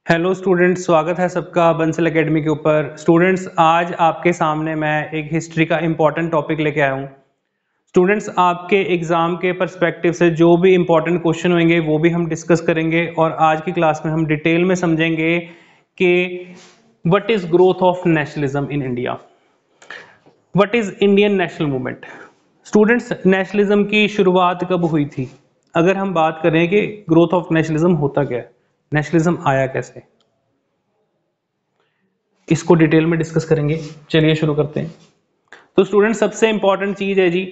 Hello students, स्वागत है सबका बंसल एकेडमी के ऊपर। स्टूडेंट्स, आज आपके सामने मैं एक हिस्ट्री का इम्पॉर्टेंट टॉपिक लेके आया हूँ। स्टूडेंट्स, आपके एग्जाम के पर्सपेक्टिव से जो भी इम्पॉर्टेंट क्वेश्चन होंगे वो भी हम डिस्कस करेंगे और आज की क्लास में हम डिटेल में समझेंगे कि what is growth of nationalism in India, what is Indian national movement. Students, nationalism की शुरुआत कब हुई थी? अगर हम बात करें कि ग्रोथ ऑफ नेशनलिज्म होता क्या है, नेशनलिज्म आया कैसे, इसको डिटेल में डिस्कस करेंगे। चलिए शुरू करते हैं। तो स्टूडेंट, सबसे इंपॉर्टेंट चीज है जी,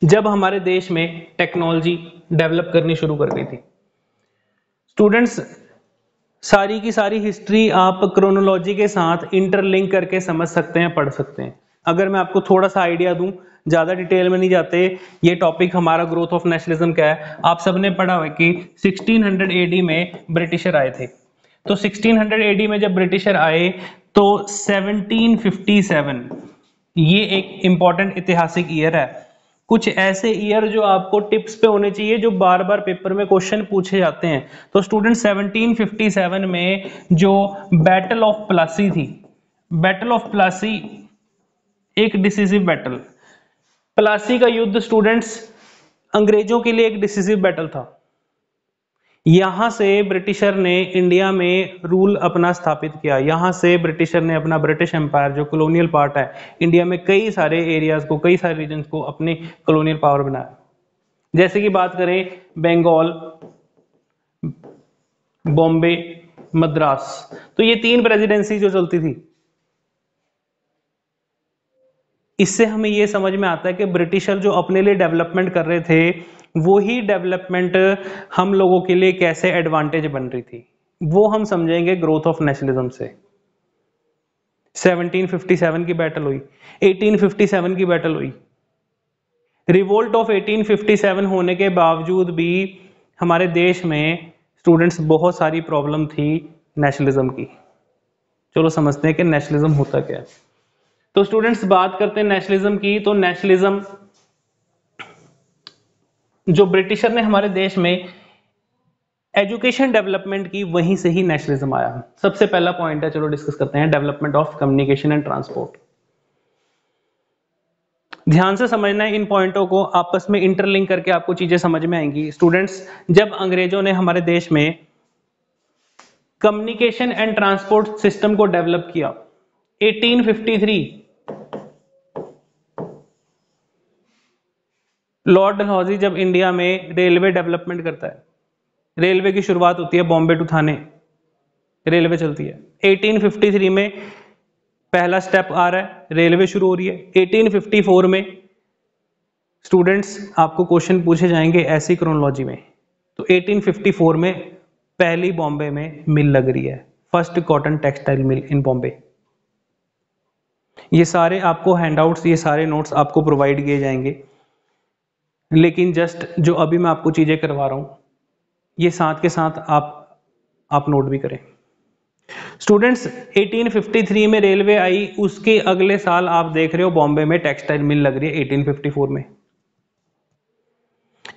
जब हमारे देश में टेक्नोलॉजी डेवलप करनी शुरू कर गई थी। स्टूडेंट्स, सारी की सारी हिस्ट्री आप क्रोनोलॉजी के साथ इंटरलिंक करके समझ सकते हैं, पढ़ सकते हैं। अगर मैं आपको थोड़ा सा आइडिया दूं, ज्यादा डिटेल में नहीं जाते, ये टॉपिक हमारा ग्रोथ ऑफ नेशनलिज्म क्या है। आप सबने पढ़ा हुआ कि 1600 एडी में ब्रिटिशर आए थे। तो 1600 एडी में जब ब्रिटिशर आए तो 1757 ये एक इंपॉर्टेंट ऐतिहासिक ईयर है। कुछ ऐसे ईयर जो आपको टिप्स पे होने चाहिए, जो बार बार पेपर में क्वेश्चन पूछे जाते हैं। तो स्टूडेंट, 1757 में जो बैटल ऑफ प्लासी थी, बैटल ऑफ प्लासी एक डिसिसिव बैटल, प्लासी का युद्ध स्टूडेंट्स अंग्रेजों के लिए एक डिसिसिव बैटल था। यहां से ब्रिटिशर ने इंडिया में रूल अपना स्थापित किया। यहां से ब्रिटिशर ने अपना ब्रिटिश एम्पायर, जो कॉलोनियल पार्ट है, इंडिया में कई सारे एरियाज को, कई सारे रीजन्स को अपने कॉलोनियल पावर बनाया। जैसे कि बात करें बंगाल, बॉम्बे, मद्रास, तो ये तीन प्रेसिडेंसी जो चलती थी, इससे हमें यह समझ में आता है कि ब्रिटिशर जो अपने लिए डेवलपमेंट कर रहे थे, वो ही डेवलपमेंट हम लोगों के लिए कैसे एडवांटेज बन रही थी, वो हम समझेंगे ग्रोथ ऑफ नेशनलिज्म से। 1757 की बैटल हुई, 1857 की बैटल हुई। रिवोल्ट ऑफ 1857 होने के बावजूद भी हमारे देश में स्टूडेंट्स बहुत सारी प्रॉब्लम थी नेशनलिज्म की। चलो समझते हैं कि नेशनलिज्म होता क्या है। तो स्टूडेंट्स, बात करते हैं नेशनलिज्म की। तो नेशनलिज्म जो ब्रिटिशर ने हमारे देश में एजुकेशन डेवलपमेंट की, वहीं से ही नेशनलिज्म आया। सबसे पहला पॉइंट है, चलो डिस्कस करते हैं, development of communication and transport. ध्यान से समझना है इन पॉइंटों को, आपस में इंटरलिंक करके आपको चीजें समझ में आएंगी। स्टूडेंट्स, जब अंग्रेजों ने हमारे देश में कम्युनिकेशन एंड ट्रांसपोर्ट सिस्टम को डेवलप किया 1853, लॉर्ड डलहौजी जब इंडिया में रेलवे डेवलपमेंट करता है, रेलवे की शुरुआत होती है बॉम्बे टू थाने, रेलवे चलती है। 1853 में पहला स्टेप आ रहा है, रेलवे शुरू हो रही है। 1854 में स्टूडेंट्स आपको क्वेश्चन पूछे जाएंगे ऐसी क्रोनोलॉजी में, तो 1854 में पहली बॉम्बे में मिल लग रही है, फर्स्ट कॉटन टेक्सटाइल मिल इन बॉम्बे। ये सारे आपको हैंडआउट्स, ये सारे नोट्स आपको प्रोवाइड किए जाएंगे, लेकिन जस्ट जो अभी मैं आपको चीजें करवा रहा हूं, ये साथ के साथ आप नोट भी करें। स्टूडेंट्स, 1853 में रेलवे आई, उसके अगले साल आप देख रहे हो बॉम्बे में टेक्सटाइल मिल लग रही है 1854 में।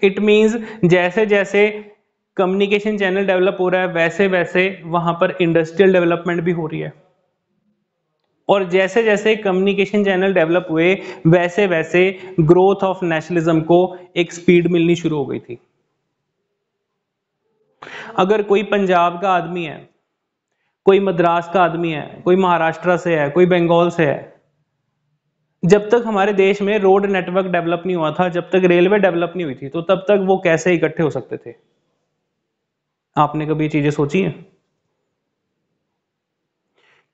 इट मींस जैसे जैसे कम्युनिकेशन चैनल डेवलप हो रहा है, वैसे वैसे वहां पर इंडस्ट्रियल डेवलपमेंट भी हो रही है। और जैसे जैसे कम्युनिकेशन चैनल डेवलप हुए, वैसे वैसे ग्रोथ ऑफ नेशनलिज्म को एक स्पीड मिलनी शुरू हो गई थी। अगर कोई पंजाब का आदमी है, कोई मद्रास का आदमी है, कोई महाराष्ट्र से है, कोई बंगाल से है, जब तक हमारे देश में रोड नेटवर्क डेवलप नहीं हुआ था, जब तक रेलवे डेवलप नहीं हुई थी, तो तब तक वो कैसे इकट्ठे हो सकते थे? आपने कभी ये चीजें सोची हैं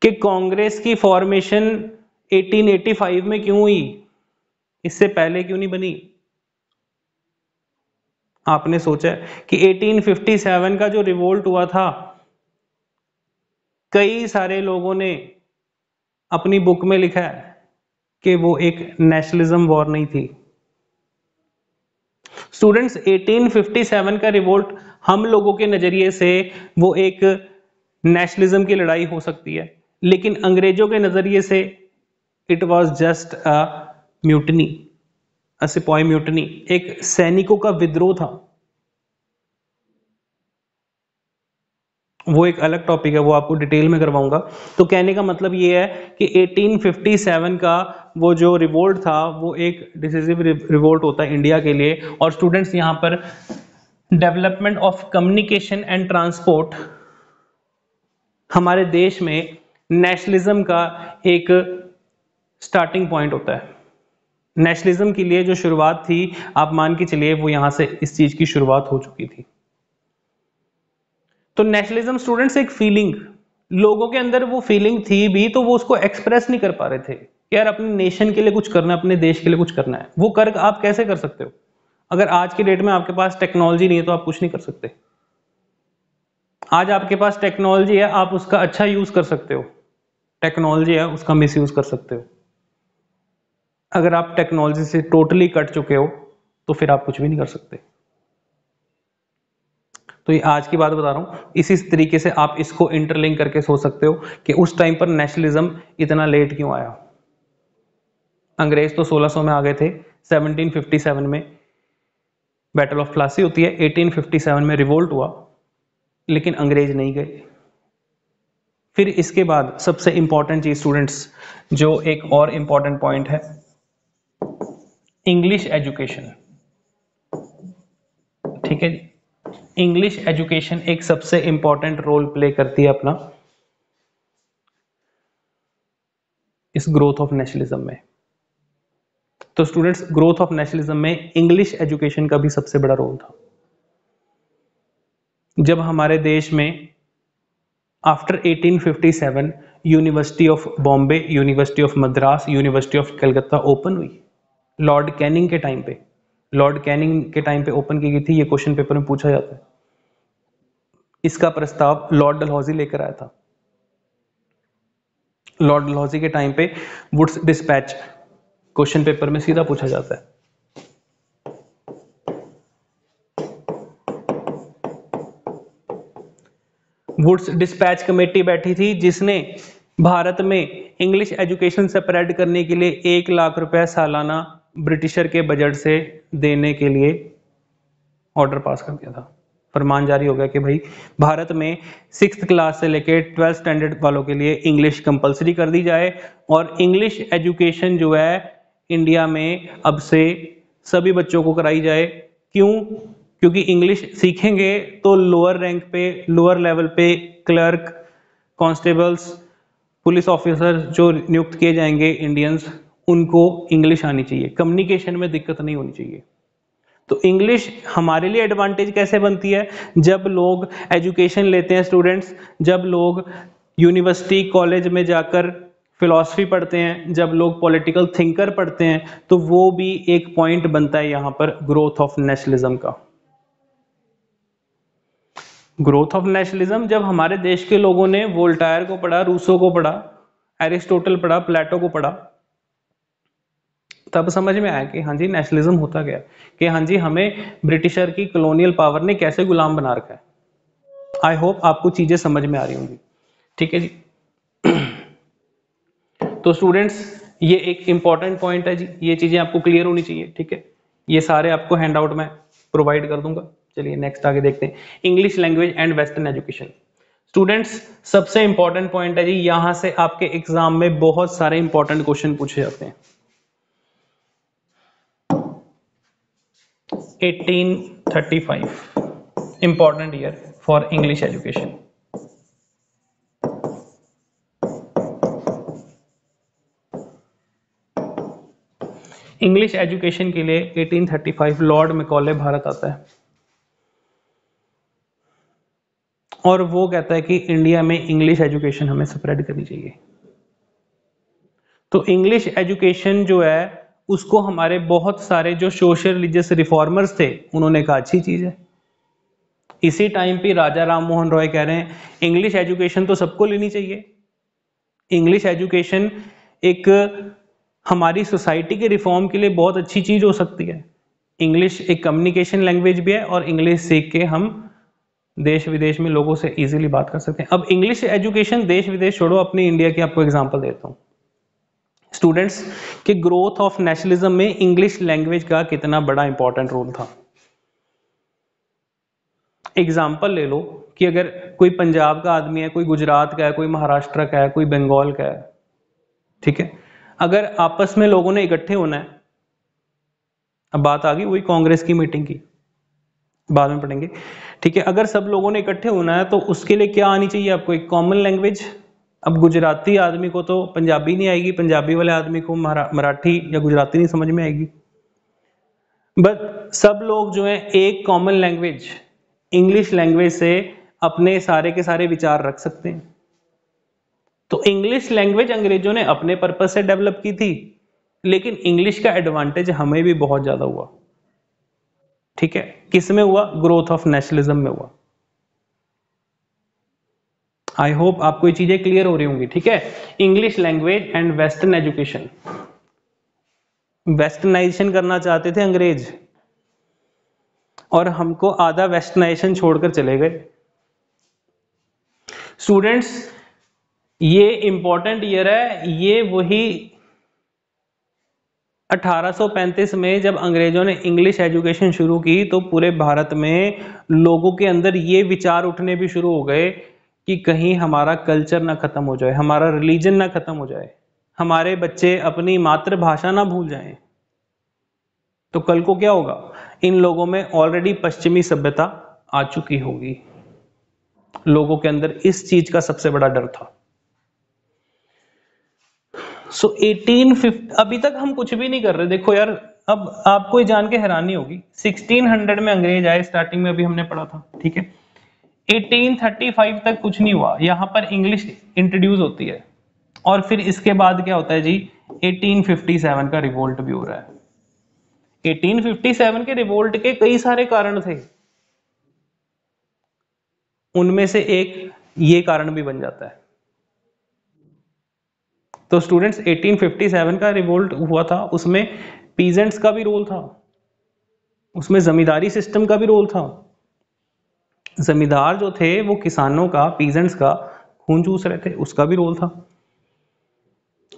कि कांग्रेस की फॉर्मेशन 1885 में क्यों हुई, इससे पहले क्यों नहीं बनी? आपने सोचा है कि 1857 का जो रिवोल्ट हुआ था, कई सारे लोगों ने अपनी बुक में लिखा है कि वो एक नेशनलिज्म वॉर नहीं थी। स्टूडेंट्स, 1857 का रिवोल्ट हम लोगों के नजरिए से वो एक नेशनलिज्म की लड़ाई हो सकती है, लेकिन अंग्रेजों के नजरिए से it was just a mutiny, a सिपाही म्यूटनी, एक सैनिकों का विद्रोह था। वो एक अलग टॉपिक है, वो आपको डिटेल में करवाऊंगा। तो कहने का मतलब ये है कि 1857 का वो जो रिवोल्ट था वो एक डिसिसिव रिवोल्ट होता है इंडिया के लिए। और स्टूडेंट्स यहाँ पर development of communication and transport हमारे देश में नेशनलिज्म का एक स्टार्टिंग पॉइंट होता है। नेशनलिज्म के लिए जो शुरुआत थी, आप मान के चलिए वो यहां से इस चीज की शुरुआत हो चुकी थी। तो नेशनलिज्म स्टूडेंट्स एक फीलिंग, लोगों के अंदर वो फीलिंग थी भी तो वो उसको एक्सप्रेस नहीं कर पा रहे थे कि यार अपने नेशन के लिए कुछ करना है, अपने देश के लिए कुछ करना है। वो कर आप कैसे कर सकते हो? अगर आज के डेट में आपके पास टेक्नोलॉजी नहीं है तो आप कुछ नहीं कर सकते। आज आपके पास टेक्नोलॉजी है, आप उसका अच्छा यूज कर सकते हो, टेक्नोलॉजी है उसका मिस यूज कर सकते हो। अगर आप टेक्नोलॉजी से टोटली कट चुके हो तो फिर आप कुछ भी नहीं कर सकते। तो ये आज की बात बता रहा हूं, इसी तरीके से आप इसको इंटरलिंक करके सोच सकते हो कि उस टाइम पर नेशनलिज्म इतना लेट क्यों आया। अंग्रेज तो 1600 में आ गए थे, 1757 में बैटल ऑफ प्लासी होती है, 1857 में रिवोल्ट हुआ, लेकिन अंग्रेज नहीं गए। फिर इसके बाद सबसे इंपॉर्टेंट चीज स्टूडेंट्स, जो एक और इंपॉर्टेंट पॉइंट है, इंग्लिश एजुकेशन। ठीक है जी, इंग्लिश एजुकेशन एक सबसे इंपॉर्टेंट रोल प्ले करती है अपना इस ग्रोथ ऑफ नेशनलिज्म में। तो स्टूडेंट्स, ग्रोथ ऑफ नेशनलिज्म में इंग्लिश एजुकेशन का भी सबसे बड़ा रोल था। जब हमारे देश में after 1857 university of Bombay, university of Madras, university of Calcutta open हुई, लॉर्ड कैनिंग के टाइम पे, लॉर्ड कैनिंग के टाइम पे ओपन की गई थी। ये क्वेश्चन पेपर में पूछा जाता है। इसका प्रस्ताव लॉर्ड डलहौजी लेकर आया था। लॉर्ड डलहौजी के टाइम पे वुड्स डिस्पैच क्वेश्चन पेपर में सीधा पूछा जाता है। वुड्स डिस्पैच कमेटी बैठी थी जिसने भारत में इंग्लिश एजुकेशन स्प्रेड करने के लिए 1 लाख रुपए सालाना ब्रिटिशर के बजट से देने के लिए ऑर्डर पास कर दिया था। फरमान जारी हो गया कि भाई भारत में 6th क्लास से लेकर 12th स्टैंडर्ड वालों के लिए इंग्लिश कंपलसरी कर दी जाए और इंग्लिश एजुकेशन जो है इंडिया में अब से सभी बच्चों को कराई जाए। क्यों? क्योंकि इंग्लिश सीखेंगे तो लोअर रैंक पे, लोअर लेवल पे क्लर्क, कांस्टेबल्स, पुलिस ऑफिसर जो नियुक्त किए जाएंगे इंडियंस, उनको इंग्लिश आनी चाहिए, कम्युनिकेशन में दिक्कत नहीं होनी चाहिए। तो इंग्लिश हमारे लिए एडवांटेज कैसे बनती है? जब लोग एजुकेशन लेते हैं स्टूडेंट्स, जब लोग यूनिवर्सिटी कॉलेज में जाकर फिलॉसफी पढ़ते हैं, जब लोग पॉलिटिकल थिंकर पढ़ते हैं, तो वो भी एक पॉइंट बनता है यहां पर ग्रोथ ऑफ नेशनलिज्म का। ग्रोथ ऑफ नेशनलिज्म, जब हमारे देश के लोगों ने वोल्टायर को पढ़ा, रूसो को पढ़ा, एरिस्टोटल पढ़ा, प्लेटो को पढ़ा, तब समझ में आया कि हाँ जी नेशनलिज्म होता गया, कि हाँ जी हमें ब्रिटिशर की कॉलोनियल पावर ने कैसे गुलाम बना रखा है। आई होप आपको चीजें समझ में आ रही होंगी। ठीक है जी। तो स्टूडेंट्स, ये एक इंपॉर्टेंट पॉइंट है जी, ये चीजें आपको क्लियर होनी चाहिए। ठीक है, ये सारे आपको हैंड आउट में प्रोवाइड कर दूंगा। चलिए नेक्स्ट आगे देखते हैं, English language and western education. Students, सबसे इंपॉर्टेंट पॉइंट है जी, यहां से आपके एग्जाम में बहुत सारे इंपॉर्टेंट क्वेश्चन पूछे जाते हैं। 1835 important year for English education. English education के लिए 1835 लॉर्ड मैकॉले भारत आता है और वो कहता है कि इंडिया में इंग्लिश एजुकेशन हमें स्प्रेड करनी चाहिए। तो इंग्लिश एजुकेशन जो है उसको हमारे बहुत सारे जो सोशल रिलीजियस रिफॉर्मर्स थे उन्होंने कहा अच्छी चीज है। इसी टाइम पे राजा राम मोहन रॉय कह रहे हैं इंग्लिश एजुकेशन तो सबको लेनी चाहिए। इंग्लिश एजुकेशन एक हमारी सोसाइटी के रिफॉर्म के लिए बहुत अच्छी चीज हो सकती है। इंग्लिश एक कम्युनिकेशन लैंग्वेज भी है और इंग्लिश सीख के हम देश विदेश में लोगों से इजीली बात कर सकते हैं। अब इंग्लिश एजुकेशन देश विदेश छोड़ो, अपनी इंडिया की आपको एग्जांपल देता हूं स्टूडेंट्स कि ग्रोथ ऑफ नेशनलिज्म में इंग्लिश लैंग्वेज का कितना बड़ा इंपॉर्टेंट रोल था। एग्जाम्पल ले लो कि अगर कोई पंजाब का आदमी है, कोई गुजरात का है, कोई महाराष्ट्र का है, कोई बंगाल का है, ठीक है, अगर आपस में लोगों ने इकट्ठे होना है, अब बात आ गई वही कांग्रेस की मीटिंग की, बाद में पढ़ेंगे, ठीक है, अगर सब लोगों ने इकट्ठे होना है तो उसके लिए क्या आनी चाहिए आपको, एक कॉमन लैंग्वेज। अब गुजराती आदमी को तो पंजाबी नहीं आएगी, पंजाबी वाले आदमी को मराठी या गुजराती नहीं समझ में आएगी, बट सब लोग जो है एक कॉमन लैंग्वेज इंग्लिश लैंग्वेज से अपने सारे के सारे विचार रख सकते हैं। तो इंग्लिश लैंग्वेज अंग्रेजों ने अपने पर्पस से डेवलप की थी, लेकिन इंग्लिश का एडवांटेज हमें भी बहुत ज्यादा हुआ, ठीक है, किस में हुआ, ग्रोथ ऑफ नेशनलिज्म में हुआ। आई होप आपको ये चीजें क्लियर हो रही होंगी, ठीक है। English language and western education, westernization करना चाहते थे अंग्रेज और हमको आधा वेस्टर्नाइजेशन छोड़कर चले गए। स्टूडेंट्स ये इंपॉर्टेंट ईयर है, ये वही 1835 में जब अंग्रेजों ने इंग्लिश एजुकेशन शुरू की तो पूरे भारत में लोगों के अंदर ये विचार उठने भी शुरू हो गए कि कहीं हमारा कल्चर ना खत्म हो जाए, हमारा रिलीजन ना खत्म हो जाए, हमारे बच्चे अपनी मातृभाषा ना भूल जाएं। तो कल को क्या होगा, इन लोगों में ऑलरेडी पश्चिमी सभ्यता आ चुकी होगी, लोगों के अंदर इस चीज का सबसे बड़ा डर था। सो 1850 अभी तक हम कुछ भी नहीं कर रहे, देखो यार, अब आपको ये जान के हैरानी होगी 1600 में अंग्रेज आए, स्टार्टिंग में अभी हमने पढ़ा था, ठीक है, 1835 तक कुछ नहीं हुआ, यहां पर इंग्लिश इंट्रोड्यूस होती है और फिर इसके बाद क्या होता है जी, 1857 का रिवोल्ट भी हो रहा है। 1857 के रिवोल्ट के कई सारे कारण थे, उनमें से एक ये कारण भी बन जाता है। तो स्टूडेंट्स 1857 का रिवोल्ट हुआ था, उसमें पीजेंट्स का भी रोल था, उसमें जमींदारी सिस्टम का भी रोल था। जमींदार जो थे वो किसानों का, पीजेंट्स का खून चूस रहे थे, उसका भी रोल था।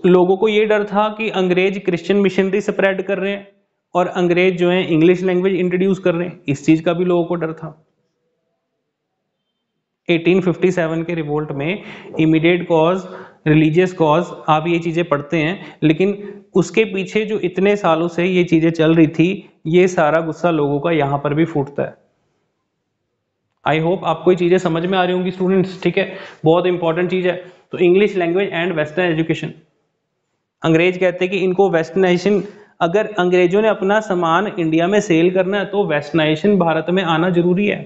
लोगों को ये डर था कि अंग्रेज क्रिश्चियन मिशनरी स्प्रेड कर रहे हैं और अंग्रेज जो है इंग्लिश लैंग्वेज इंट्रोड्यूस कर रहे हैं, इस चीज का भी लोगों को डर था। 1857 के रिवोल्ट में इमीडिएट कॉज, रिलीजियस कॉज, आप ये चीजें पढ़ते हैं, लेकिन उसके पीछे जो इतने सालों से ये चीजें चल रही थी, ये सारा गुस्सा लोगों का यहां पर भी फूटता है। आई होप आपको ये चीजें समझ में आ रही होंगी स्टूडेंट्स, ठीक है, बहुत इंपॉर्टेंट चीज है। तो English language and western education, अंग्रेज कहते हैं कि इनको वेस्टर्नाइजेशन, अगर अंग्रेजों ने अपना सामान इंडिया में सेल करना है तो वेस्टर्नाइजेशन भारत में आना जरूरी है।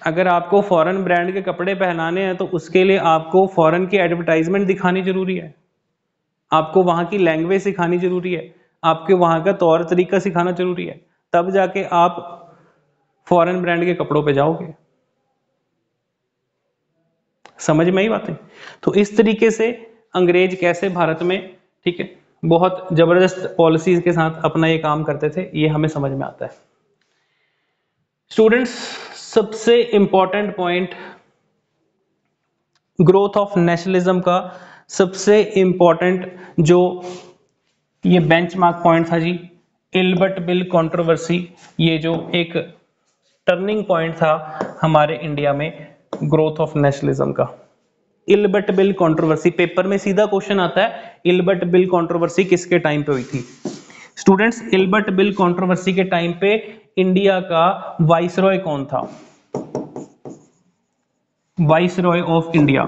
अगर आपको फॉरेन ब्रांड के कपड़े पहनाने हैं तो उसके लिए आपको फॉरेन की एडवर्टाइजमेंट दिखानी जरूरी है, आपको वहां की लैंग्वेज सिखानी जरूरी है, आपके वहां का तौर तरीका सिखाना जरूरी है, तब जाके आप फॉरेन ब्रांड के कपड़ों पे जाओगे। समझ में आई बातें। तो इस तरीके से अंग्रेज कैसे भारत में, ठीक है, बहुत जबरदस्त पॉलिसीज के साथ अपना ये काम करते थे, ये हमें समझ में आता है। स्टूडेंट्स सबसे important point growth of nationalism का, सबसे इंपॉर्टेंट जो ये बेंचमार्क पॉइंट था जी, इल्बर्ट बिल कंट्रोवर्सी, ये जो एक टर्निंग पॉइंट था हमारे इंडिया में ग्रोथ ऑफ नेशनलिज्म का। इल्बर्ट बिल कंट्रोवर्सी, पेपर में सीधा क्वेश्चन आता है, इल्बर्ट बिल कंट्रोवर्सी किसके टाइम पे हुई थी। स्टूडेंट्स इल्बर्ट बिल कंट्रोवर्सी के टाइम पे इंडिया का वाइसरॉय कौन था, viceroy of India,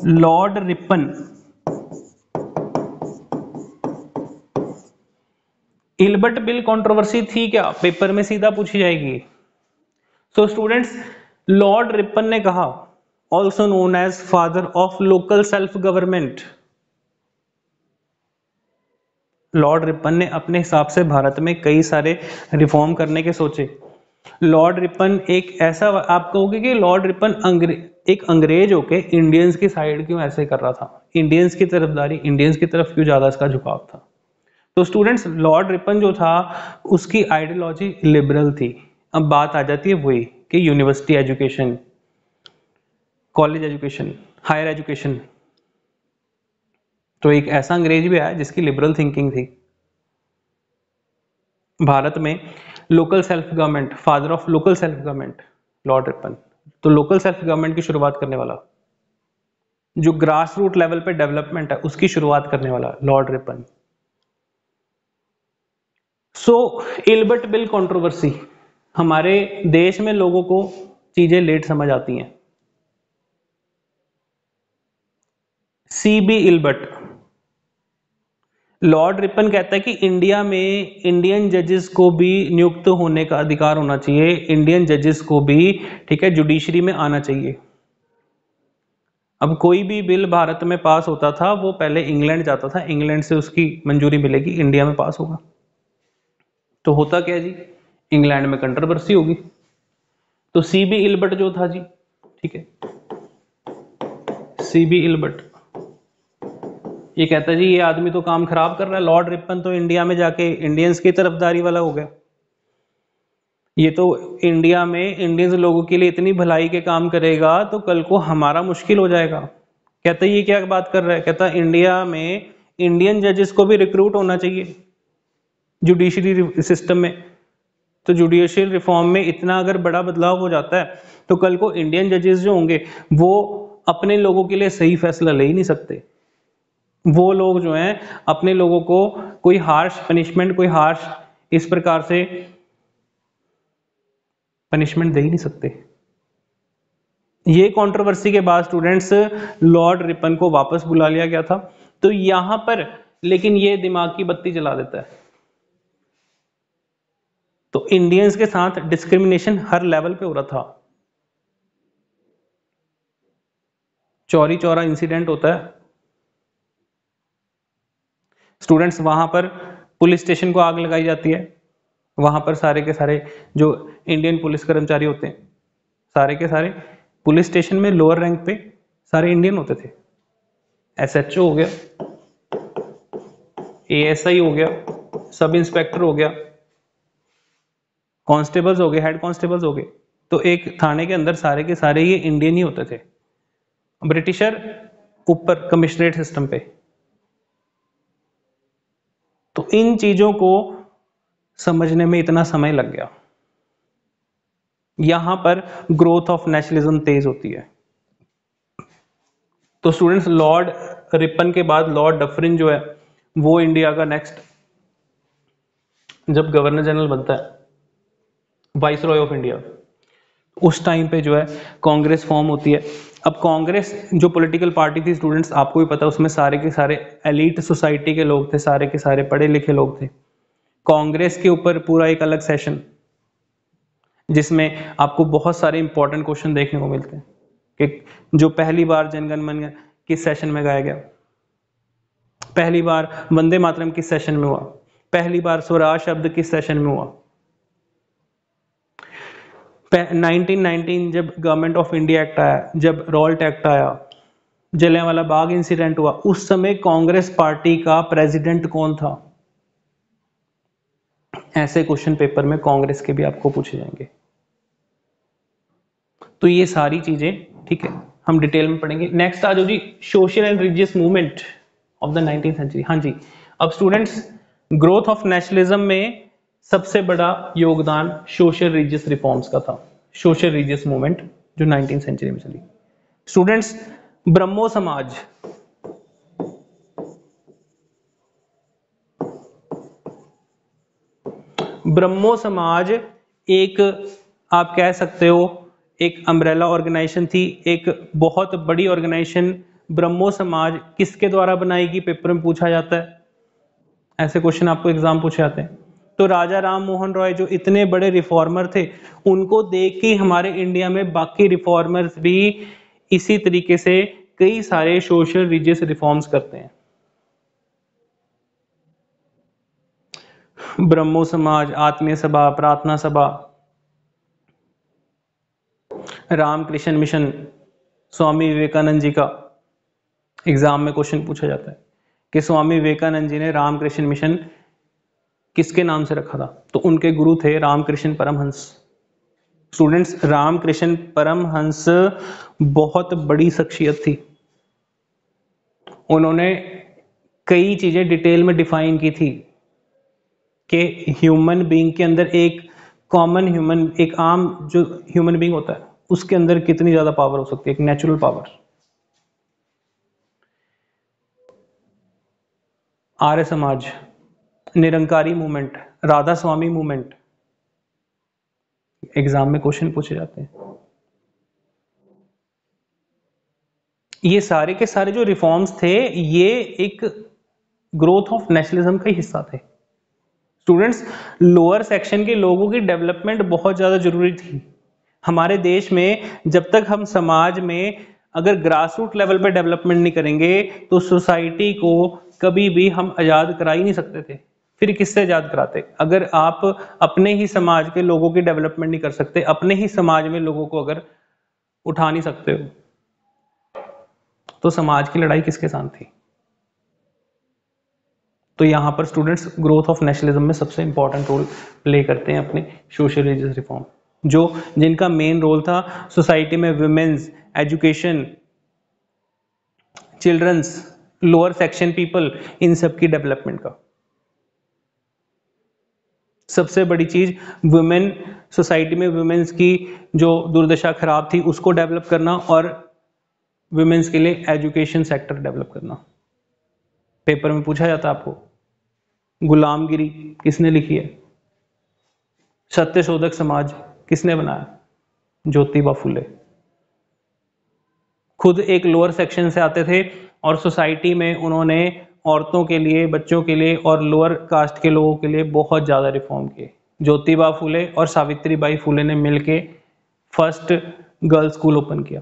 Lord Ripon. Ilbert bill controversy थी क्या, पेपर में सीधा पूछी जाएगी। सो स्टूडेंट्स लॉर्ड रिपन ने कहा, also known as father of local self government, Lord Ripon ने अपने हिसाब से भारत में कई सारे रिफॉर्म करने के सोचे। लॉर्ड रिपन एक ऐसा, आप कहोगे कि लॉर्ड रिपन एक अंग्रेज होके इंडियंस की साइड क्यों ऐसे कर रहा था, इंडियंस की तरफदारी, इंडियंस की तरफ क्यों ज्यादा इसका झुकाव था। तो स्टूडेंट्स लॉर्ड रिपन जो था उसकी आइडियोलॉजी लिबरल थी। अब बात आ जाती है वही कि university education, college education, higher education, तो एक ऐसा अंग्रेज भी आया जिसकी लिबरल थिंकिंग थी। भारत में local self government, father of local self government Lord Ripon. तो लोकल सेल्फ गवर्नमेंट की शुरुआत करने वाला, जो ग्रास रूट लेवल पे डेवलपमेंट है उसकी शुरुआत करने वाला लॉर्ड रिपन। सो इल्बर्ट बिल कंट्रोवर्सी, हमारे देश में लोगों को चीजें लेट समझ आती हैं। C B Ilbert, Lord Ripon कहता है कि इंडिया में इंडियन जजेस को भी नियुक्त होने का अधिकार होना चाहिए, इंडियन जजेस को भी, ठीक है, जुडिशरी में आना चाहिए। अब कोई भी बिल भारत में पास होता था वो पहले इंग्लैंड जाता था, इंग्लैंड से उसकी मंजूरी मिलेगी, इंडिया में पास होगा। तो होता क्या जी, इंग्लैंड में कंट्रोवर्सी होगी। तो सी बी इल्बर्ट जो था जी, ठीक है, सी बी इल्बर्ट ये कहता है जी ये आदमी तो काम खराब कर रहा है, लॉर्ड रिपन तो इंडिया में जाके इंडियंस की तरफदारी वाला हो गया, ये तो इंडिया में इंडियंस लोगों के लिए इतनी भलाई के काम करेगा तो कल को हमारा मुश्किल हो जाएगा। कहता है ये क्या बात कर रहा है, कहता है इंडिया में इंडियन जजेस को भी रिक्रूट होना चाहिए जुडिशरी सिस्टम में। तो जुडिशियल रिफॉर्म में इतना अगर बड़ा बदलाव हो जाता है तो कल को इंडियन जजेस जो होंगे वो अपने लोगों के लिए सही फैसला ले ही नहीं सकते। वो लोग जो हैं अपने लोगों को कोई हार्श पनिशमेंट, कोई हार्श इस प्रकार से पनिशमेंट दे ही नहीं सकते। ये कंट्रोवर्सी के बाद स्टूडेंट्स लॉर्ड रिपन को वापस बुला लिया गया था। तो यहां पर लेकिन ये दिमाग की बत्ती जला देता है। तो इंडियंस के साथ डिस्क्रिमिनेशन हर लेवल पे हो रहा था। चौरी चौरा इंसिडेंट होता है स्टूडेंट्स, वहां पर पुलिस स्टेशन को आग लगाई जाती है, वहां पर सारे के सारे जो इंडियन पुलिस कर्मचारी होते हैं सारे के सारे पुलिस स्टेशन में लोअर रैंक पे सारे इंडियन होते थे। एसएचओ हो गया, एएसआई हो गया, सब इंस्पेक्टर हो गया, कांस्टेबल्स हो गए, हेड कांस्टेबल्स हो गए। तो एक थाने के अंदर सारे के सारे ये इंडियन ही होते थे। ब्रिटिशर ऊपर कमिश्नरेट सिस्टम पे। तो इन चीजों को समझने में इतना समय लग गया। यहां पर ग्रोथ ऑफ नेशनलिज्म तेज होती है। तो स्टूडेंट्स लॉर्ड रिपन के बाद लॉर्ड डफरिन जो है वो इंडिया का नेक्स्ट जब गवर्नर जनरल बनता है, वाइस रॉय ऑफ इंडिया, उस टाइम पे जो है कांग्रेस फॉर्म होती है। अब कांग्रेस जो पॉलिटिकल पार्टी थी स्टूडेंट्स आपको भी पता है उसमें सारे के सारे एलीट सोसाइटी के लोग थे, सारे के सारे पढ़े लिखे लोग थे। कांग्रेस के ऊपर पूरा एक अलग सेशन जिसमें आपको बहुत सारे इंपॉर्टेंट क्वेश्चन देखने को मिलते हैं कि जो पहली बार जनगण मन किस सेशन में गाया गया, पहली बार वंदे मातरम किस सेशन में हुआ, पहली बार स्वराज शब्द किस सेशन में हुआ, 1919 जब गवर्नमेंट ऑफ इंडिया एक्ट आया, जब रॉल्ट एक्ट आया, जलियांवाला बाग इंसिडेंट हुआ, उस समय कांग्रेस पार्टी का प्रेसिडेंट कौन था। ऐसे क्वेश्चन पेपर में कांग्रेस के भी आपको पूछे जाएंगे। तो ये सारी चीजें ठीक है हम डिटेल में पढ़ेंगे। नेक्स्ट आ जाओ जी, social and religious movement of the 19th century. हाँ जी, अब स्टूडेंट्स ग्रोथ ऑफ नेशनलिज्म में सबसे बड़ा योगदान सोशल रिलीजियस रिफॉर्म्स का था। सोशल रिलीजियस मूवमेंट जो 19th सेंचुरी में चली। स्टूडेंट्स ब्रह्मो समाज, ब्रह्मो समाज एक आप कह सकते हो एक अम्ब्रेला ऑर्गेनाइजेशन थी, एक बहुत बड़ी ऑर्गेनाइजेशन। ब्रह्मो समाज किसके द्वारा बनाई गई, पेपर में पूछा जाता है, ऐसे क्वेश्चन आपको एग्जाम पूछे जाते हैं। तो राजा राम मोहन रॉय जो इतने बड़े रिफॉर्मर थे उनको देख के हमारे इंडिया में बाकी रिफॉर्मर्स भी इसी तरीके से कई सारे सोशल रिलीजियस रिफॉर्म्स करते हैं। ब्रह्मो समाज, आत्मीय सभा, प्रार्थना सभा, रामकृष्ण मिशन, स्वामी विवेकानंद जी का एग्जाम में क्वेश्चन पूछा जाता है कि स्वामी विवेकानंद जी ने रामकृष्ण मिशन किसके नाम से रखा था, तो उनके गुरु थे रामकृष्ण परमहंस। स्टूडेंट्स रामकृष्ण परमहंस बहुत बड़ी शख्सियत थी, उन्होंने कई चीजें डिटेल में डिफाइन की थी। कि ह्यूमन बीइंग के अंदर एक कॉमन ह्यूमन, एक आम जो ह्यूमन बीइंग होता है उसके अंदर कितनी ज्यादा पावर हो सकती है, एक natural power. Arya Samaj, Nirankari movement, Radha Swami movement, exam में क्वेश्चन पूछे जाते हैं। ये सारे के सारे जो रिफॉर्म्स थे ये एक ग्रोथ ऑफ नेशनलिज्म का हिस्सा थे। स्टूडेंट्स, लोअर सेक्शन के लोगों की डेवलपमेंट बहुत ज्यादा जरूरी थी हमारे देश में। जब तक हम समाज में अगर ग्रास रूट लेवल पे डेवलपमेंट नहीं करेंगे तो सोसाइटी को कभी भी हम आजाद करा ही नहीं सकते थे। फिर किससे आजाद कराते? अगर आप अपने ही समाज के लोगों की डेवलपमेंट नहीं कर सकते, अपने ही समाज में लोगों को अगर उठा नहीं सकते हो, तो समाज की लड़ाई किसके साथ थी? तो यहां पर स्टूडेंट्स ग्रोथ ऑफ नेशनलिज्म में सबसे इंपॉर्टेंट रोल प्ले करते हैं अपने सोशल रिलीजियस रिफॉर्म, जो जिनका मेन रोल था सोसाइटी में women's education, children's, lower section people, इन सब की डेवलपमेंट का। सबसे बड़ी चीज वुमेन, सोसाइटी में वुमेन्स की जो दुर्दशा खराब थी उसको डेवलप करना, और वुमेन्स के लिए एजुकेशन सेक्टर डेवलप करना। पेपर में पूछा जाता है आपको, गुलामगिरी किसने लिखी है? सत्यशोधक समाज किसने बनाया? ज्योतिबा फुले। खुद एक लोअर सेक्शन से आते थे और सोसाइटी में उन्होंने औरतों के लिए, बच्चों के लिए और लोअर कास्ट के लोगों के लिए बहुत ज़्यादा रिफॉर्म किए। ज्योतिबा फुले और सावित्रीबाई फुले ने मिलके फर्स्ट गर्ल्स स्कूल ओपन किया।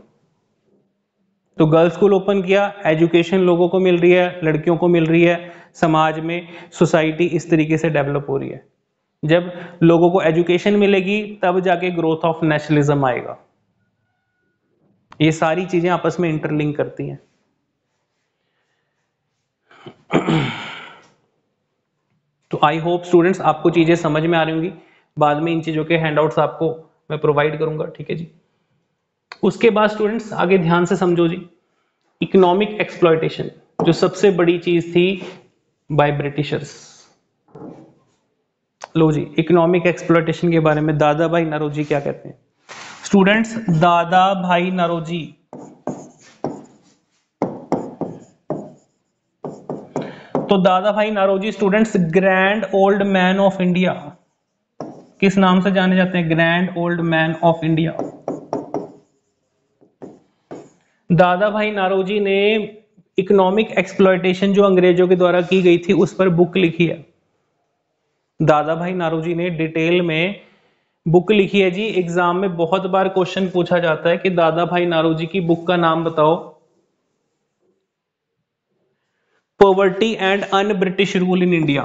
तो गर्ल्स स्कूल ओपन किया, एजुकेशन लोगों को मिल रही है, लड़कियों को मिल रही है, समाज में सोसाइटी इस तरीके से डेवलप हो रही है। जब लोगों को एजुकेशन मिलेगी तब जाके ग्रोथ ऑफ नेशनलिज्म आएगा। ये सारी चीजें आपस में इंटरलिंक करती हैं। तो आई होप स्टूडेंट्स आपको चीजें समझ में आ रही होंगी। बाद में इन चीजों के हैंडआउट्स आपको मैं प्रोवाइड करूंगा, ठीक है जी। उसके बाद स्टूडेंट्स आगे ध्यान से समझो जी, इकोनॉमिक एक्सप्लॉयटेशन जो सबसे बड़ी चीज थी बाय ब्रिटिशर्स। लो जी, इकोनॉमिक एक्सप्लॉयटेशन के बारे में दादा भाई नौरोजी क्या कहते हैं? स्टूडेंट्स, दादा भाई नौरोजी तो Dadabhai Naoroji students grand old man of India, किस नाम से जाने जाते हैं? Grand old man of India. Dadabhai Naoroji ने इकोनॉमिक एक्सप्लॉयटेशन जो अंग्रेजों के द्वारा की गई थी उस पर बुक लिखी है। दादा भाई नौरोजी ने डिटेल में बुक लिखी है जी। एग्जाम में बहुत बार क्वेश्चन पूछा जाता है कि दादा भाई नौरोजी की बुक का नाम बताओ। Poverty and un British rule in India.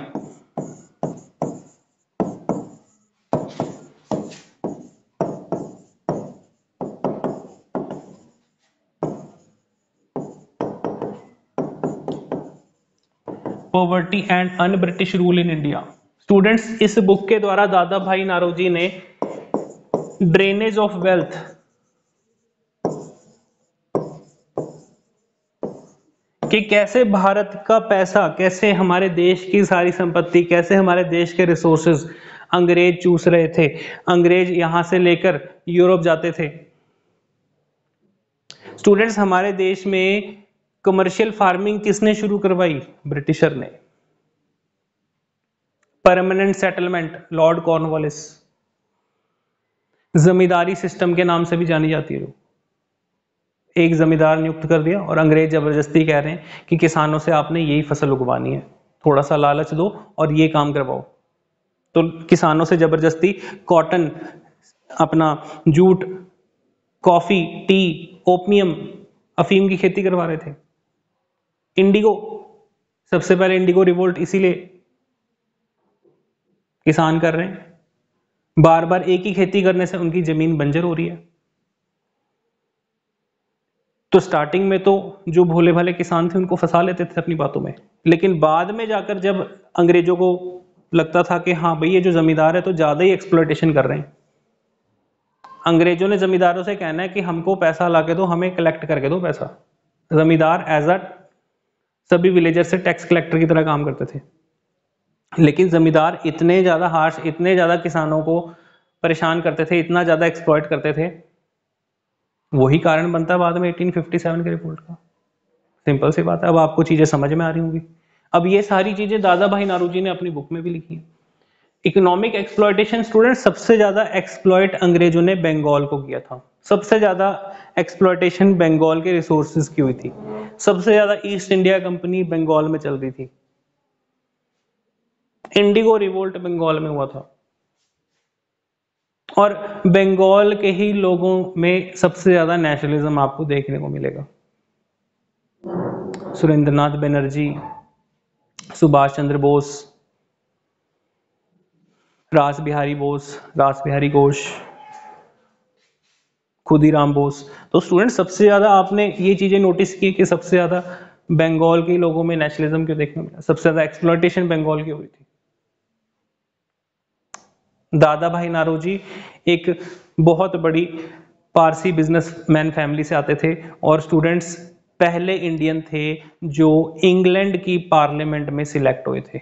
Poverty and un British rule in India. Students, इस बुक के द्वारा दादा भाई नौरोजी ने ड्रेनेज ऑफ वेल्थ, कि कैसे भारत का पैसा, कैसे हमारे देश की सारी संपत्ति, कैसे हमारे देश के रिसोर्सेज अंग्रेज चूस रहे थे। अंग्रेज यहां से लेकर यूरोप जाते थे। स्टूडेंट्स, हमारे देश में कमर्शियल फार्मिंग किसने शुरू करवाई? ब्रिटिशर ने। Permanent settlement, Lord Cornwallis. Zamindari system के नाम से भी जानी जाती है। एक जमींदार नियुक्त कर दिया और अंग्रेज जबरदस्ती कह रहे हैं कि किसानों से आपने यही फसल उगवानी है, थोड़ा सा लालच दो और ये काम करवाओ। तो किसानों से जबरदस्ती कॉटन, अपना जूट, कॉफी, टी, ओपियम, अफीम की खेती करवा रहे थे। इंडिगो, सबसे पहले इंडिगो रिवोल्ट इसीलिए किसान कर रहे हैं, बार बार एक ही खेती करने से उनकी जमीन बंजर हो रही है। तो स्टार्टिंग में तो जो भोले भाले किसान थे उनको फंसा लेते थे अपनी बातों में, लेकिन बाद में जाकर जब अंग्रेजों को लगता था कि हाँ भाई ये जो जमींदार है तो ज्यादा ही एक्सप्लॉयटेशन कर रहे हैं, अंग्रेजों ने जमींदारों से कहना है कि हमको पैसा ला के दो, हमें कलेक्ट करके दो पैसा। जमींदार एज अ सभी विलेजर से टैक्स कलेक्टर की तरह काम करते थे। लेकिन जमींदार इतने ज़्यादा हार्श, इतने ज़्यादा किसानों को परेशान करते थे, इतना ज़्यादा एक्सप्लॉइट करते थे, वही कारण बनता है बाद में 1857 के रिपोर्ट का। सिंपल सी बात है। अब आपको चीज़ें समझ में आ रही होंगी। अब ये सारी चीज़ें दादा भाई नारोजी ने अपनी बुक में भी लिखी हैं। इकोनॉमिक एक्सप्लॉयटेशन स्टूडेंट, सबसे ज़्यादा एक्सप्लॉइट अंग्रेजों ने बंगाल को किया था। सबसे ज़्यादा एक्सप्लॉयटेशन बंगाल के रिसोर्सेज की हुई थी। सबसे ज़्यादा ईस्ट इंडिया कंपनी बंगाल में चल रही थी। इंडिगो रिवोल्ट बंगाल में हुआ था और बंगाल के ही लोगों में सबसे ज़्यादा नेशनलिज्म आपको देखने को मिलेगा। सुरेंद्रनाथ बनर्जी, सुभाष चंद्र बोस, रास बिहारी बोस, रास बिहारी घोष, खुदीराम बोस। तो स्टूडेंट सबसे ज्यादा आपने ये चीजें नोटिस की कि सबसे ज्यादा बंगाल के लोगों में नेशनलिज्म क्यों देखने को मिला, सबसे ज्यादा एक्सप्लॉयटेशन बंगाल की हुई थी। दादा भाई नारोजी एक बहुत बड़ी पारसी बिजनेसमैन फैमिली से आते थे और स्टूडेंट्स पहले इंडियन थे जो इंग्लैंड की पार्लियामेंट में सिलेक्ट हुए थे।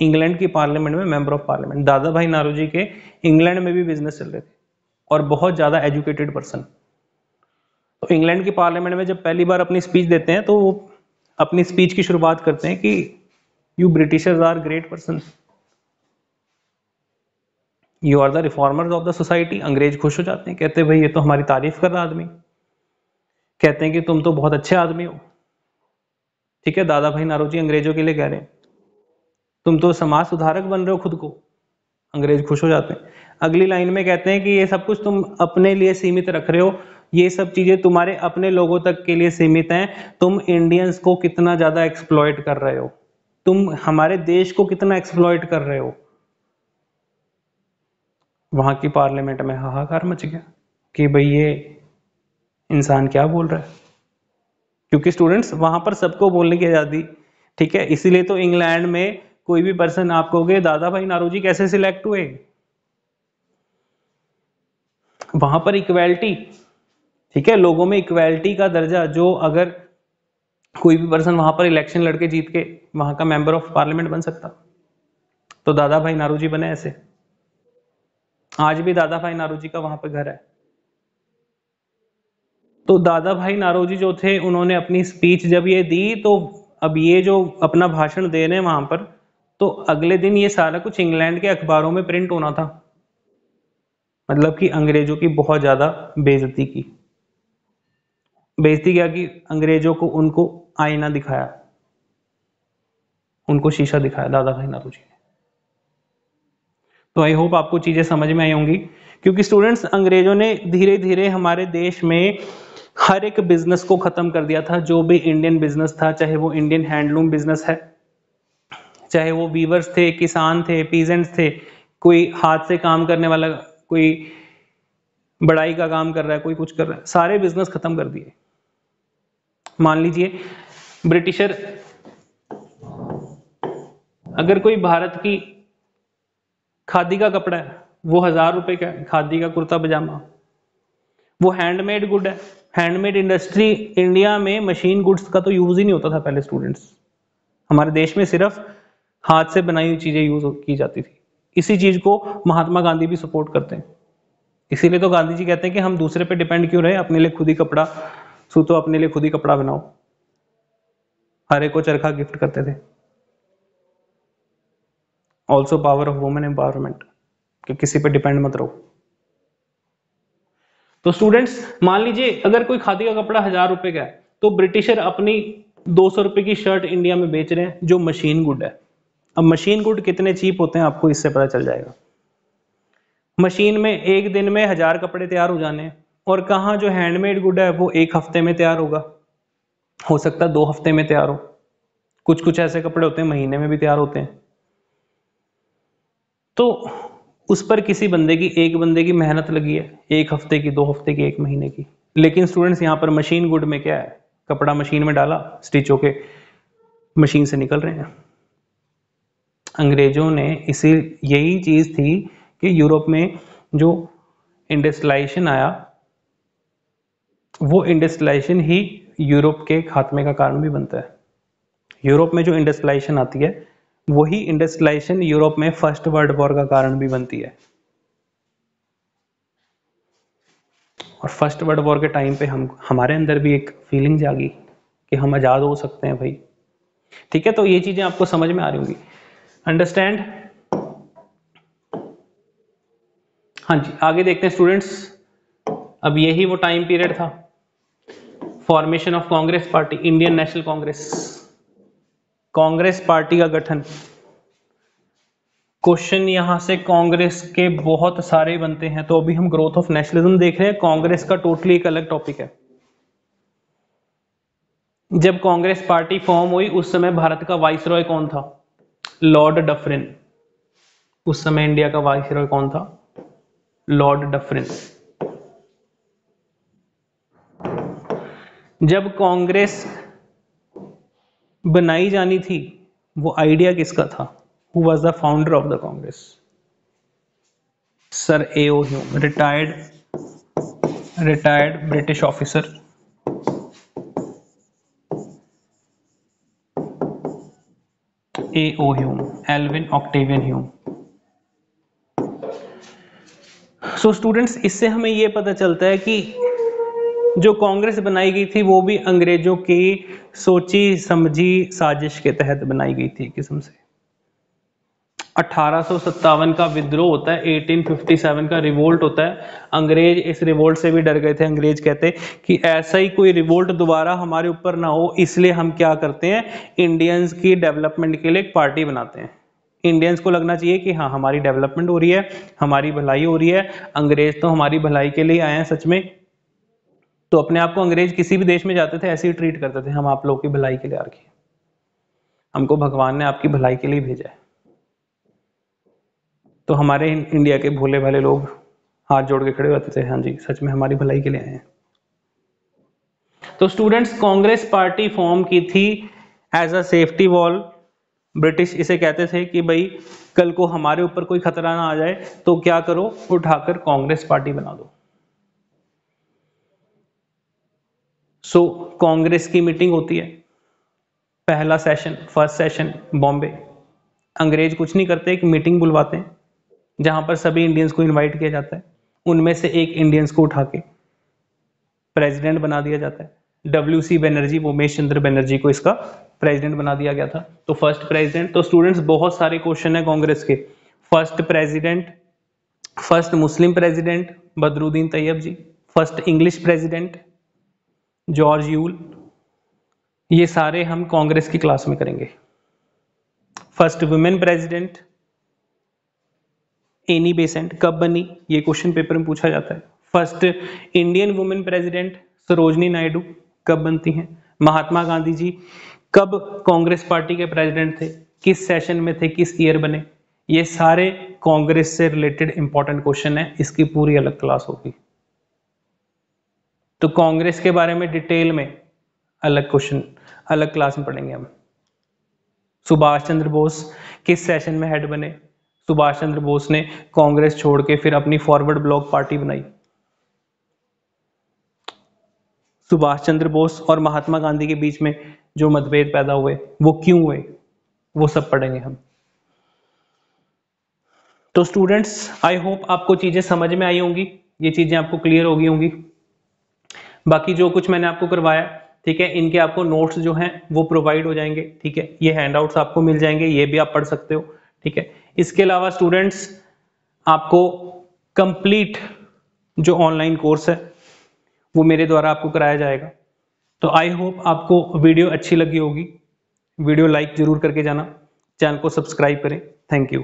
इंग्लैंड की पार्लियामेंट में मेंबर ऑफ पार्लियामेंट दादा भाई नारोजी के इंग्लैंड में भी बिजनेस चल रहे थे और बहुत ज्यादा एजुकेटेड पर्सन। तो इंग्लैंड की पार्लियामेंट में जब पहली बार अपनी स्पीच देते हैं तो वो अपनी स्पीच की शुरुआत करते हैं कि you Britishers are great person, you are the reformers of the society. अंग्रेज खुश हो जाते हैं, कहते हैं भाई ये तो हमारी तारीफ कर रहा आदमी, कहते हैं कि तुम तो बहुत अच्छे आदमी हो। ठीक है, दादा भाई नारोजी अंग्रेजों के लिए कह रहे हैं तुम तो समाज सुधारक बन रहे हो खुद को। अंग्रेज खुश हो जाते हैं। अगली लाइन में कहते हैं कि ये सब कुछ तुम अपने लिए सीमित रख रहे हो, ये सब चीजें तुम्हारे अपने लोगों तक के लिए सीमित हैं, तुम इंडियंस को कितना ज्यादा एक्सप्लॉइट कर रहे हो, तुम हमारे देश को कितना एक्सप्लॉइट कर रहे हो। वहां की पार्लियामेंट में हाहाकार मच गया कि भाई ये इंसान क्या बोल रहा है, क्योंकि स्टूडेंट्स वहां पर सबको बोलने की आजादी। ठीक है, इसीलिए तो इंग्लैंड में कोई भी पर्सन आप कहोगे दादा भाई नारोजी कैसे सिलेक्ट हुए, वहां पर इक्वेलिटी। ठीक है, लोगों में इक्वेलिटी का दर्जा, जो अगर कोई भी पर्सन वहां पर इलेक्शन लड़के जीत के वहां का मेंबर ऑफ पार्लियामेंट बन सकता, तो दादा भाई नारोजी बने ऐसे। आज भी दादा भाई नारोजी का वहां पर घर है। तो दादा भाई नारोजी जो थे उन्होंने अपनी स्पीच जब ये दी, तो अब ये जो अपना भाषण दे रहे हैं वहां पर, तो अगले दिन ये सारा कुछ इंग्लैंड के अखबारों में प्रिंट होना था। मतलब कि अंग्रेजों की बहुत ज्यादा बेइज्जती की। बेइज्जती क्या की, अंग्रेजों को उनको आईना दिखाया, उनको शीशा दिखाया दादा भाई नारोजी ने। तो आई होप आपको चीजें समझ में आई होंगी, क्योंकि स्टूडेंट्स अंग्रेजों ने धीरे धीरे हमारे देश में हर एक बिजनेस को खत्म कर दिया था, जो भी इंडियन बिजनेस था, चाहे वो इंडियन हैंडलूम बिजनेस है, चाहे वो वीवर्स थे, किसान थे, पीजेंट्स थे, कोई हाथ से काम करने वाला, कोई बढ़ाई का काम कर रहा है, कोई कुछ कर रहा है, सारे बिजनेस खत्म कर दिए। मान लीजिए ब्रिटिशर, अगर कोई भारत की खादी का कपड़ा है, वो 1000 रुपए का है, खादी का कुर्ता पजामा, वो हैंडमेड गुड है। हैंडमेड इंडस्ट्री, इंडिया में मशीन गुड्स का तो यूज ही नहीं होता था पहले स्टूडेंट्स। हमारे देश में सिर्फ हाथ से बनाई हुई चीजें यूज की जाती थी। इसी चीज को महात्मा गांधी भी सपोर्ट करते हैं। इसीलिए तो गांधी जी कहते हैं कि हम दूसरे पे डिपेंड क्यों रहे, अपने लिए खुद ही कपड़ा सूतो, अपने लिए खुद ही कपड़ा बनाओ। हर एक को चरखा गिफ्ट करते थे। Also power of women empowerment, कि किसी पे डिपेंड मत रहो। तो स्टूडेंट्स मान लीजिए अगर कोई खादी का कपड़ा 1000 रुपए का है, तो ब्रिटिशर अपनी 200 रुपए की शर्ट इंडिया में बेच रहे हैं जो मशीन गुड है। अब मशीन गुड कितने चीप होते हैं आपको इससे पता चल जाएगा। मशीन में एक दिन में 1000 कपड़े तैयार हो जाने हैं, और कहाँ जो हैंडमेड गुड है वो एक हफ्ते में तैयार होगा, हो सकता है 2 हफ्ते में तैयार हो, कुछ कुछ ऐसे कपड़े होते हैं महीने में भी तैयार होते हैं। तो उस पर किसी बंदे की, एक बंदे की मेहनत लगी है, 1 हफ्ते की, 2 हफ्ते की, 1 महीने की। लेकिन स्टूडेंट्स यहाँ पर मशीन गुड में क्या है, कपड़ा मशीन में डाला, स्टिच होके मशीन से निकल रहे हैं। अंग्रेजों ने इसी, यही चीज थी कि यूरोप में जो इंडस्ट्रियलाइजेशन आया, वो इंडस्ट्रियलाइजेशन ही यूरोप के खात्मे का कारण भी बनता है। यूरोप में जो इंडस्ट्रियलाइजेशन आती है वही इंडस्ट्रियलाइजेशन यूरोप में फर्स्ट वर्ल्ड वॉर का कारण भी बनती है। और फर्स्ट वर्ल्ड वॉर के टाइम पे हमारे अंदर भी एक फीलिंग जागी कि हम आज़ाद हो सकते हैं भाई। ठीक है, तो ये चीज़ें आपको समझ में आ रही होंगी, अंडरस्टैंड। हाँ जी, आगे देखते हैं स्टूडेंट्स। अब यही वो टाइम पीरियड था, formation of Congress party, Indian national Congress, Congress party का गठन। क्वेश्चन यहां से कांग्रेस के बहुत सारे बनते हैं, तो अभी हम ग्रोथ ऑफ नेशनलिज्म देख रहे हैं, कांग्रेस का टोटली एक अलग टॉपिक है। जब कांग्रेस पार्टी फॉर्म हुई उस समय भारत का वाइसरॉय कौन था? Lord Dufferin. उस समय इंडिया का वाइसरॉय कौन था? Lord Dufferin. जब कांग्रेस बनाई जानी थी वो आइडिया किसका था? Who was the founder of the Congress? Sir A.O. Hume, retired British officer. A.O. Hume, Alvin Octavian Hume. So students, इससे हमें यह पता चलता है कि जो कांग्रेस बनाई गई थी वो भी अंग्रेजों की सोची समझी साजिश के तहत बनाई गई थी। किस्म से 1857 का विद्रोह होता है, 1857 का रिवोल्ट होता है। अंग्रेज इस रिवोल्ट से भी डर गए थे। अंग्रेज कहते कि ऐसा ही कोई रिवोल्ट दोबारा हमारे ऊपर ना हो, इसलिए हम क्या करते हैं, इंडियंस की डेवलपमेंट के लिए एक पार्टी बनाते हैं। इंडियंस को लगना चाहिए कि हाँ, हमारी डेवलपमेंट हो रही है, हमारी भलाई हो रही है, अंग्रेज तो हमारी भलाई के लिए आए हैं सच में। तो अपने आप को अंग्रेज किसी भी देश में जाते थे ऐसे ही ट्रीट करते थे, हम आप लोगों की भलाई के लिए आ रखे हैं, हमको भगवान ने आपकी भलाई के लिए भेजा है। तो हमारे इंडिया के भोले भाले लोग हाथ जोड़ के खड़े होते थे, हाँ जी सच में हमारी भलाई के लिए आए हैं। तो स्टूडेंट्स, कांग्रेस पार्टी फॉर्म की थी as a safety wall. British इसे कहते थे कि भाई कल को हमारे ऊपर कोई खतरा ना आ जाए तो क्या करो, उठाकर कांग्रेस पार्टी बना दो। सो कांग्रेस की मीटिंग होती है, पहला सेशन, फर्स्ट सेशन बॉम्बे। अंग्रेज कुछ नहीं करते, एक मीटिंग बुलवाते हैं जहां पर सभी इंडियंस को इनवाइट किया जाता है। उनमें से एक इंडियंस को उठा के प्रेसिडेंट बना दिया जाता है। WC बनर्जी, उमेश चंद्र बनर्जी को इसका प्रेसिडेंट बना दिया गया था। तो फर्स्ट प्रेसिडेंट, तो स्टूडेंट्स बहुत सारे क्वेश्चन है कांग्रेस के। First president, first Muslim president Badruddin Tyab ji, first English president George Yule, ये सारे हम कांग्रेस की क्लास में करेंगे। First women president Annie Besant कब बनी, ये क्वेश्चन पेपर में पूछा जाता है। First Indian women president Sarojini Naidu कब बनती हैं। महात्मा गांधी जी कब कांग्रेस पार्टी के प्रेसिडेंट थे, किस सेशन में थे, किस ईयर बने। ये सारे कांग्रेस से रिलेटेड इंपॉर्टेंट क्वेश्चन है, इसकी पूरी अलग क्लास होगी। तो कांग्रेस के बारे में डिटेल में अलग क्वेश्चन, अलग क्लास में पढ़ेंगे हम। सुभाष चंद्र बोस किस सेशन में हेड बने। सुभाष चंद्र बोस ने कांग्रेस छोड़ के फिर अपनी फॉरवर्ड ब्लॉक पार्टी बनाई। सुभाष चंद्र बोस और महात्मा गांधी के बीच में जो मतभेद पैदा हुए वो क्यों हुए, वो सब पढ़ेंगे हम। तो स्टूडेंट्स, आई होप आपको चीजें समझ में आई होंगी, ये चीजें आपको क्लियर हो गई होंगी। बाकी जो कुछ मैंने आपको करवाया, ठीक है, इनके आपको नोट्स जो हैं वो प्रोवाइड हो जाएंगे। ठीक है, ये हैंडआउट्स आपको मिल जाएंगे, ये भी आप पढ़ सकते हो। ठीक है, इसके अलावा स्टूडेंट्स आपको कंप्लीट जो ऑनलाइन कोर्स है वो मेरे द्वारा आपको कराया जाएगा। तो आई होप आपको वीडियो अच्छी लगी होगी। वीडियो लाइक जरूर करके जाना, चैनल को सब्सक्राइब करें। Thank you.